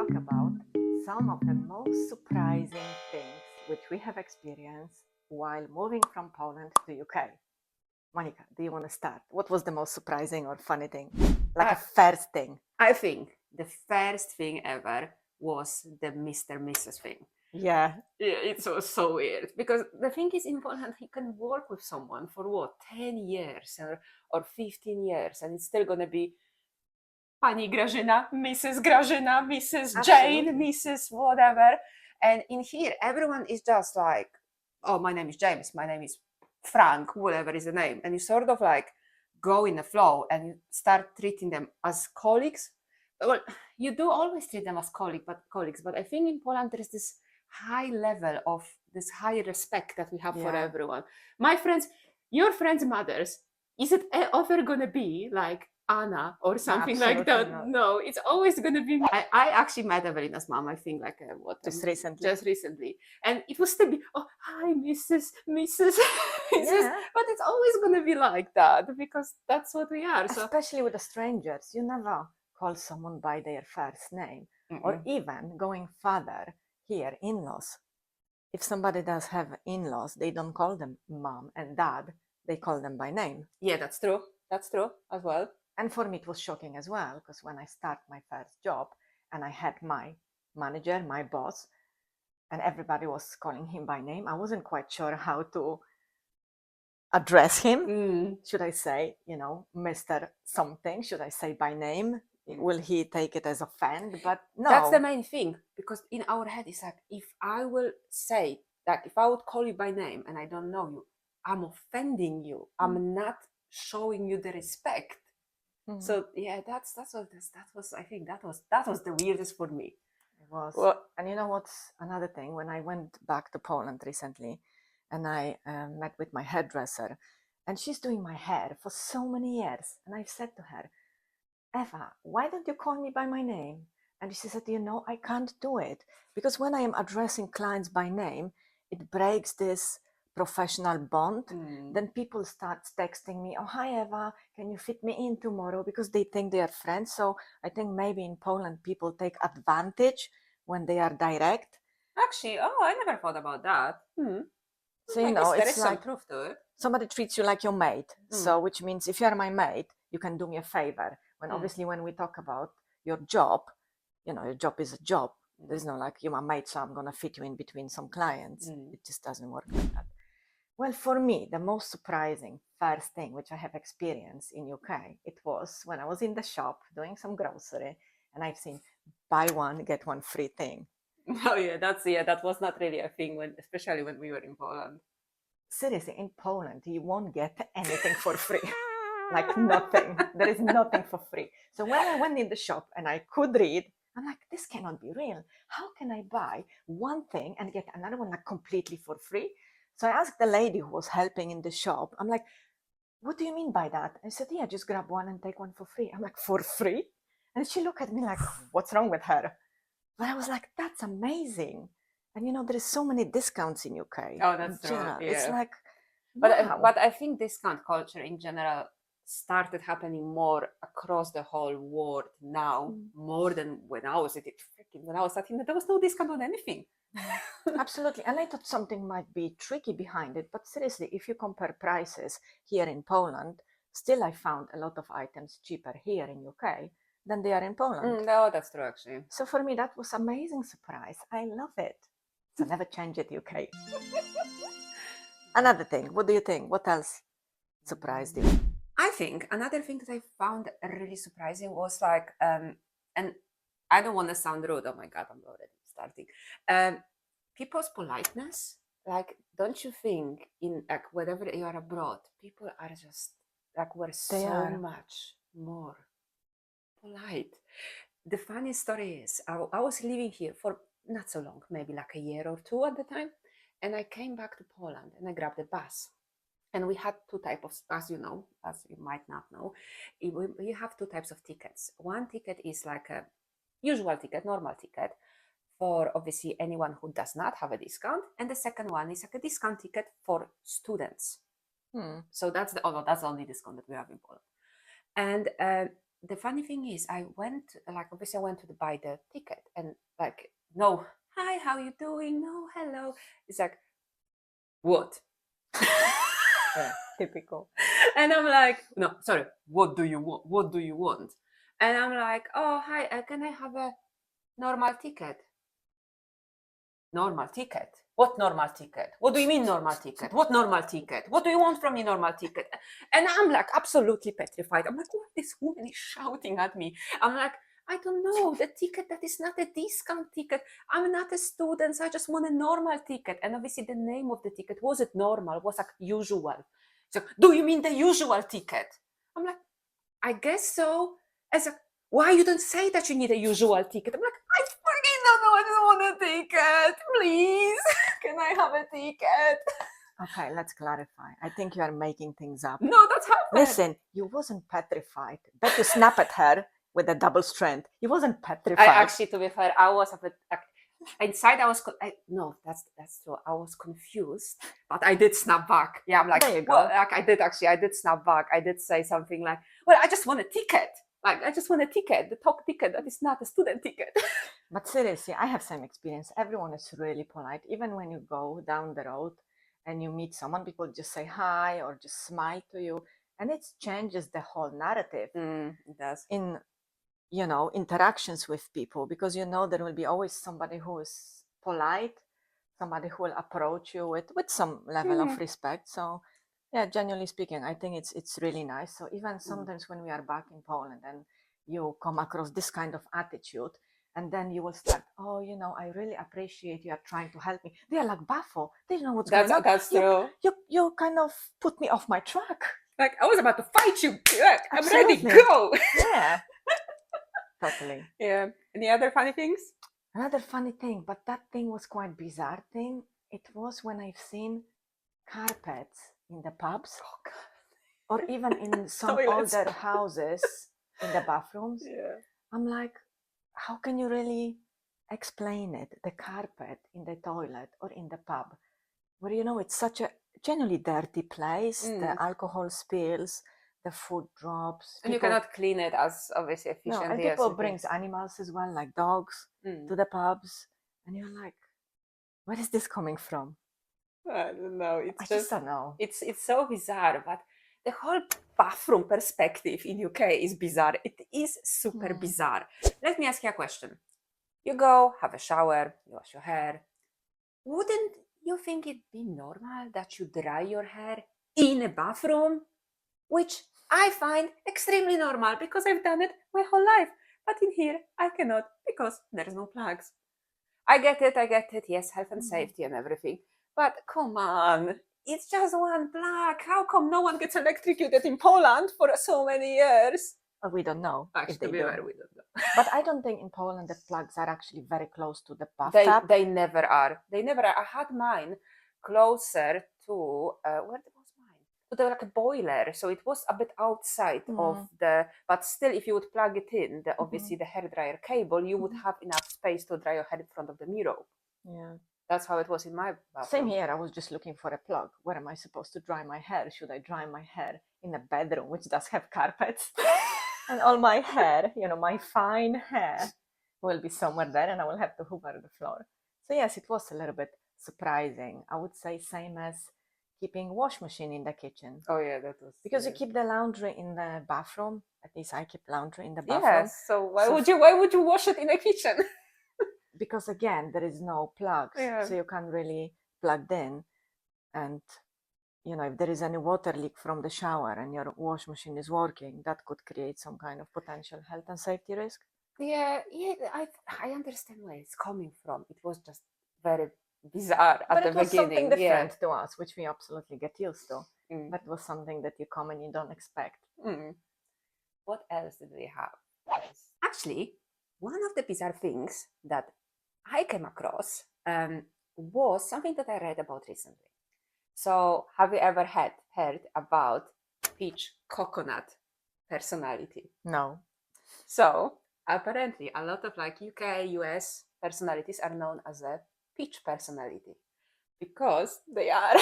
talk about some of the most surprising things which we have experienced while moving from Poland to UK. Monica, do you want to start? What was the most surprising or funny thing? Like a first thing. I think the first thing ever was the Mr. Mrs. thing. Yeah. It was so weird because the thing is, in Poland, you can work with someone for what, 10 years or 15 years, and it's still going to be Pani Grażyna, Mrs. Jane, Absolutely. Mrs. whatever. And in here, everyone is just like, oh, my name is James, my name is Frank, whatever is the name. And you sort of like go in the flow and you start treating them as colleagues. Well, you do always treat them as colleagues, but I think in Poland there is this high level of this high respect that we have for Yeah. everyone. My friends, your friends' mothers, is it ever gonna be like Anna or something like Absolutely that? not. No, it's always gonna be. I actually met Evelina's mom. I think like Just recently. Just recently, and it was still be, oh, hi, Mrs. Yeah. But it's always gonna be like that because that's what we are. So Especially with the strangers. You never call someone by their first name. Or even going further, here, in-laws. If somebody does have in-laws, they don't call them mom and dad, they call them by name. yeah, that's true. That's true as well. And for me, it was shocking as well, because when I start my first job and I had my manager, my boss, and everybody was calling him by name, I wasn't quite sure how to address him. Should I say, Mr. something? Should I say by name? Will he take it as offend? But no. That's the main thing, because in our head it's like, if I will say that, if I would call you by name and I don't know you, I'm offending you. I'm not showing you the respect. So yeah, that was I think that was the weirdest for me. It was. Well, and you know what's another thing? When I went back to Poland recently, and I met with my hairdresser, and she's doing my hair for so many years, and I said to her, Eva, why don't you call me by my name? And she said, I can't do it, because when I am addressing clients by name, it breaks this professional bond. Then people start texting me, oh, hi Eva, can you fit me in tomorrow? Because they think they are friends. So I think maybe in Poland people take advantage when they are direct. Actually, I never thought about that. So I guess there it's is some like truth to it. somebody treats you like your mate. So which means if you're my mate, you can do me a favor. When obviously when we talk about your job, your job is a job. There's no like, you're my mate, so I'm going to fit you in between some clients. It just doesn't work like that. Well, for me, the most surprising first thing which I have experienced in UK, it was when I was in the shop doing some grocery and I've seen buy one, get one free thing. Oh yeah, that was not really a thing especially when we were in Poland. Seriously, in Poland, you won't get anything for free. Like nothing. There is nothing for free. So when I went in the shop and I could read, I'm like, this cannot be real. How can I buy one thing and get another one like completely for free? So I asked the lady who was helping in the shop, I'm like, what do you mean by that? And she said, yeah, just grab one and take one for free. I'm like, for free? And she looked at me like, what's wrong with her? But I was like, that's amazing. And there is so many discounts in UK. Oh, that's true. Yeah. Yeah. It's like, but I think discount culture in general started happening more across the whole world now, more than when I was at it. When I was starting, there was no discount on anything. Absolutely. And I thought something might be tricky behind it. But seriously, if you compare prices here in Poland, still I found a lot of items cheaper here in UK than they are in Poland. No, that's true, actually. So for me, that was amazing surprise. I love it. So never change it, UK. Another thing, what do you think? What else surprised you? I think another thing that I found really surprising was like, and I don't want to sound rude. Oh my God, I'm already starting. People's politeness. Like, don't you think in like whenever you are abroad, people are just like we're so much more polite. The funny story is, I was living here for not so long, maybe like a year or two at the time, and I came back to Poland and I grabbed a bus. And we had two types of, as you might not know, we have two types of tickets. One ticket is like a usual ticket, normal ticket, for obviously anyone who does not have a discount. And the second one is like a discount ticket for students. So that's the only discount that we have in Poland. And the funny thing is, I went, like, obviously I went to buy the ticket, and like, no, hi, how you doing? No, hello. It's like, what? Yeah, typical. And I'm like, no, sorry, what do you want? What do you want? And I'm like, oh, hi, can I have a normal ticket? Normal ticket? What normal ticket? What do you mean normal ticket? What normal ticket? What do you want from me, normal ticket? And I'm like absolutely petrified. I'm like, what? This woman is shouting at me. I'm like, I don't know, the ticket that is not a discount ticket. I'm not a student, so I just want a normal ticket. And obviously the name of the ticket wasn't normal, it was like usual. So, do you mean the usual ticket? I'm like, I guess so. It's like, why you don't say that you need a usual ticket? I'm like, I freaking don't know, I just want a ticket. Please, can I have a ticket? Okay, let's clarify. I think you are making things up. No, that's happened. Listen, you wasn't petrified. Bet you snap at her with a double strength. You wasn't petrified. I actually, to be fair, I was a bit inside. I was no, that's true. I was confused, but I did snap back. Yeah, I'm like, There you go. well, like I did snap back. I did say something like, well, I just want a ticket. Like, I just want a ticket, the top ticket that is not a student ticket. But seriously, I have same experience. Everyone is really polite. Even when you go down the road and you meet someone, people just say hi or just smile to you. And it changes the whole narrative It does. in, interactions with people, because there will be always somebody who is polite, somebody who will approach you with some level of respect. So yeah, genuinely speaking, I think it's really nice. So even sometimes when we are back in Poland and you come across this kind of attitude, and then you will start, oh, I really appreciate you are trying to help me. They are like baffled. They don't know what's going on. That's true. You kind of put me off my track. Like, I was about to fight you. Like, I'm ready, Absolutely. go. Yeah. Totally. Yeah. Any other funny things? Another funny thing, but that thing was quite bizarre thing. It was when I've seen carpets in the pubs, or even in some Toilets. older houses in the bathrooms. Yeah. I'm like, how can you really explain it? The carpet in the toilet or in the pub, where it's such a genuinely dirty place. The alcohol spills, the food drops, And you cannot clean it as obviously efficiently. No, and people brings animals as well, like dogs, to the pubs, and you're like, where is this coming from? I don't know. I just don't know. It's so bizarre, but the whole bathroom perspective in UK is bizarre. It is super bizarre. Let me ask you a question. You go, have a shower, you wash your hair. Wouldn't you think it'd be normal that you dry your hair in a bathroom? Which I find extremely normal because I've done it my whole life. But in here, I cannot because there's no plugs. I get it. Yes, health and safety and everything. But come on, it's just one plug. How come no one gets electrocuted in Poland for so many years? Well, we don't know. Actually, if they to be do. fair, we don't know. But I don't think in Poland the plugs are actually very close to the bathtub. They never are. They never are. I had mine closer to where was mine? To the like a boiler, so it was a bit outside of the. But still, if you would plug it in, obviously the hairdryer cable, you would have enough space to dry your hair in front of the mirror. Yeah. That's how it was in my bathroom. Same here. I was just looking for a plug. Where am I supposed to dry my hair? Should I dry my hair in a bedroom, which does have carpets? And all my hair, my fine hair, will be somewhere there, and I will have to hoover the floor. So yes, it was a little bit surprising. I would say same as keeping wash machine in the kitchen. Oh yeah, that was because you keep the laundry in the bathroom. At least I keep laundry in the bathroom. Yes. So why would you wash it in the kitchen? Because again, there is no plugs, so you can't really plug in. And if there is any water leak from the shower and your wash machine is working, that could create some kind of potential health and safety risk. Yeah, I understand where it's coming from. It was just very bizarre at the beginning. But it was something different to us, which we absolutely get used to. But it was something that you come and you don't expect. What else did we have? Actually, one of the bizarre things that I came across was something that I read about recently. So, have you ever heard about peach coconut personality? No. So, apparently, a lot of like UK, US personalities are known as a peach personality because they are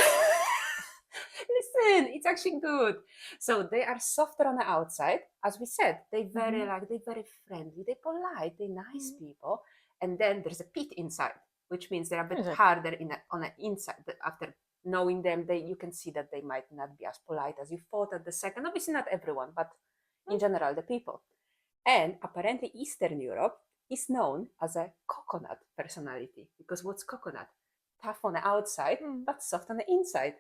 listen, it's actually good. So they are softer on the outside, as we said. They're very they're very friendly, they're polite, they're nice people. And then there's a pit inside, which means they're a bit harder on the inside. After knowing them, you can see that they might not be as polite as you thought at the second. Obviously, not everyone, but in general, the people. And apparently, Eastern Europe is known as a coconut personality, because what's coconut? Tough on the outside, but soft on the inside.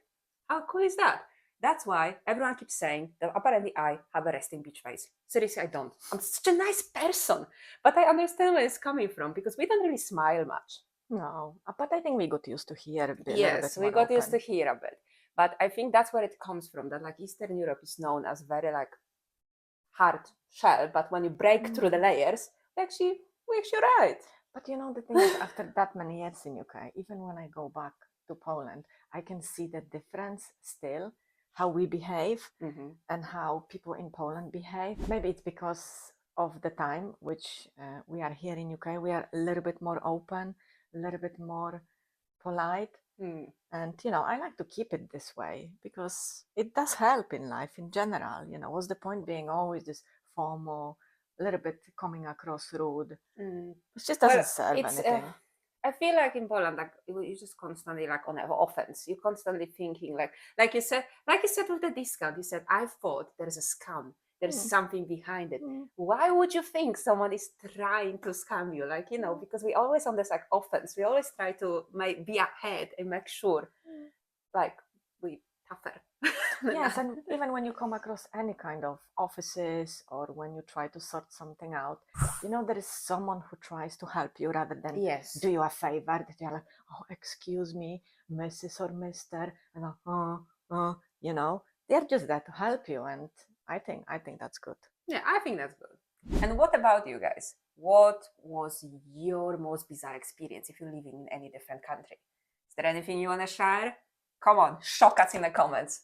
How cool is that? That's why everyone keeps saying that apparently I have a resting bitch face. Seriously, I don't. I'm such a nice person. But I understand where it's coming from, because we don't really smile much. No, but I think we got used to hear a bit. Yes, we got used to hear a bit. But I think that's where it comes from, that like Eastern Europe is known as very like hard shell, but when you break through the layers, we're actually right. But you know, the thing is, after that many years in UK, even when I go back to Poland, I can see the difference still, how we behave and how people in Poland behave. Maybe it's because of the time which we are here in UK. We are a little bit more open, a little bit more polite. And, you know, I like to keep it this way because it does help in life in general. You know, what's the point being always this formal, a little bit coming across rude? It just doesn't serve anything. I feel like in Poland, like you just constantly like on offense. You're constantly thinking like you said with the discount. You said, I thought there's a scam. There's something behind it. Why would you think someone is trying to scam you? Like, you know, because we always on this like offense. We always try to be ahead and make sure like we tougher. Yes, and even when you come across any kind of offices or when you try to sort something out, you know, there is someone who tries to help you rather than do you a favor, that you're like, oh, excuse me, Mrs. or Mr. And you know, they're just there to help you. And I think that's good. Yeah, I think that's good. And what about you guys? What was your most bizarre experience if you're living in any different country? Is there anything you want to share? Come on, shock us in the comments.